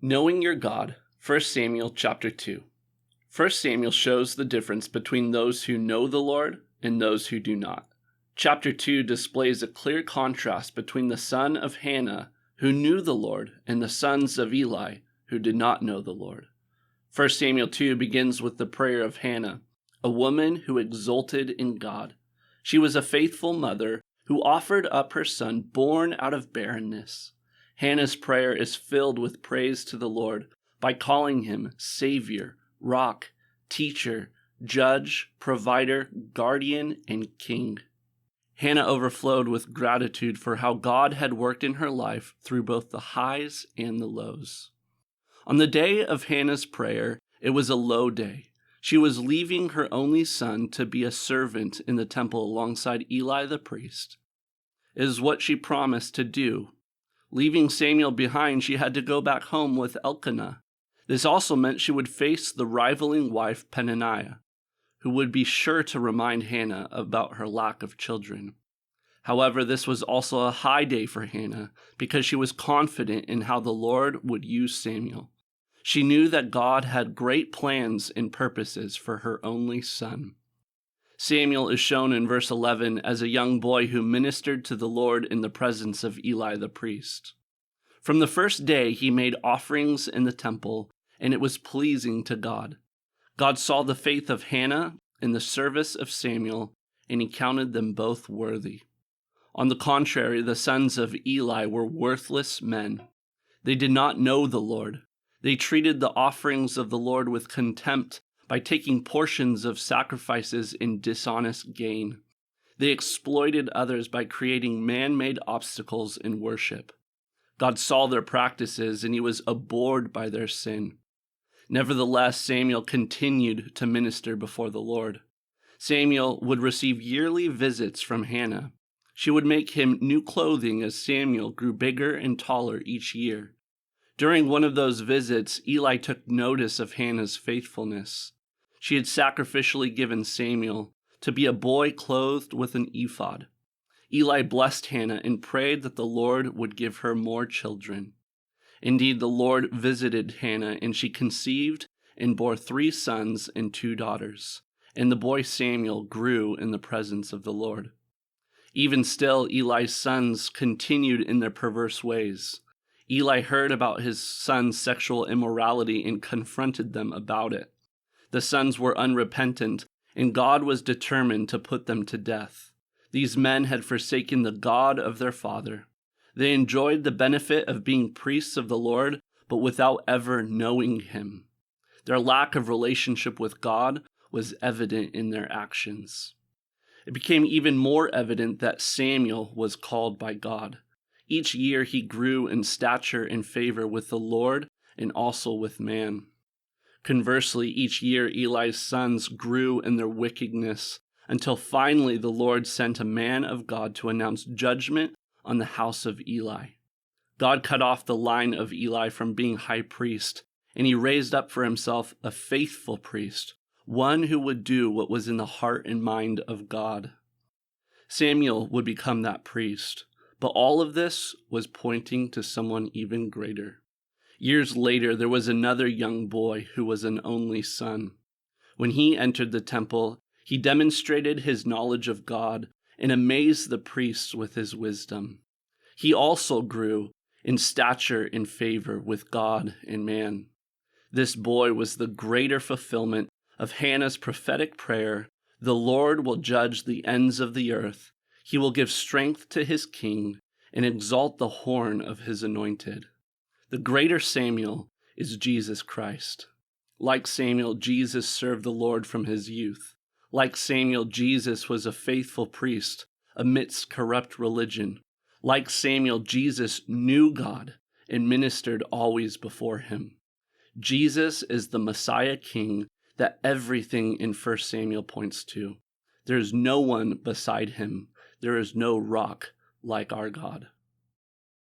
Knowing your God, 1 Samuel chapter 2. 1 Samuel shows the difference between those who know the Lord and those who do not. Chapter 2 displays a clear contrast between the son of Hannah, who knew the Lord, and the sons of Eli, who did not know the Lord. 1 Samuel 2 begins with the prayer of Hannah, a woman who exulted in God. She was a faithful mother who offered up her son born out of barrenness. Hannah's prayer is filled with praise to the Lord by calling him Savior, Rock, Teacher, Judge, Provider, Guardian, and King. Hannah overflowed with gratitude for how God had worked in her life through both the highs and the lows. On the day of Hannah's prayer, it was a low day. She was leaving her only son to be a servant in the temple alongside Eli the priest. It is what she promised to do. Leaving Samuel behind, she had to go back home with Elkanah. This also meant she would face the rivaling wife Peninnah, who would be sure to remind Hannah about her lack of children. However, this was also a high day for Hannah because she was confident in how the Lord would use Samuel. She knew that God had great plans and purposes for her only son. Samuel is shown in verse 11 as a young boy who ministered to the Lord in the presence of Eli the priest. From the first day, he made offerings in the temple, and it was pleasing to God. God saw the faith of Hannah in the service of Samuel, and he counted them both worthy. On the contrary, the sons of Eli were worthless men. They did not know the Lord. They treated the offerings of the Lord with contempt by taking portions of sacrifices in dishonest gain. They exploited others by creating man-made obstacles in worship. God saw their practices, and he was abhorred by their sin. Nevertheless, Samuel continued to minister before the Lord. Samuel would receive yearly visits from Hannah. She would make him new clothing as Samuel grew bigger and taller each year. During one of those visits, Eli took notice of Hannah's faithfulness. She had sacrificially given Samuel to be a boy clothed with an ephod. Eli blessed Hannah and prayed that the Lord would give her more children. Indeed, the Lord visited Hannah, and she conceived and bore 3 sons and 2 daughters. And the boy Samuel grew in the presence of the Lord. Even still, Eli's sons continued in their perverse ways. Eli heard about his son's sexual immorality and confronted them about it. The sons were unrepentant, and God was determined to put them to death. These men had forsaken the God of their father. They enjoyed the benefit of being priests of the Lord, but without ever knowing him. Their lack of relationship with God was evident in their actions. It became even more evident that Samuel was called by God. Each year he grew in stature and favor with the Lord and also with man. Conversely, each year Eli's sons grew in their wickedness until finally the Lord sent a man of God to announce judgment on the house of Eli. God cut off the line of Eli from being high priest, and he raised up for himself a faithful priest, one who would do what was in the heart and mind of God. Samuel would become that priest, but all of this was pointing to someone even greater. Years later, there was another young boy who was an only son. When he entered the temple, he demonstrated his knowledge of God and amazed the priests with his wisdom. He also grew in stature and favor with God and man. This boy was the greater fulfillment of Hannah's prophetic prayer, "The Lord will judge the ends of the earth. He will give strength to his king and exalt the horn of his anointed." The greater Samuel is Jesus Christ. Like Samuel, Jesus served the Lord from his youth. Like Samuel, Jesus was a faithful priest amidst corrupt religion. Like Samuel, Jesus knew God and ministered always before him. Jesus is the Messiah King that everything in 1 Samuel points to. There is no one beside him. There is no rock like our God.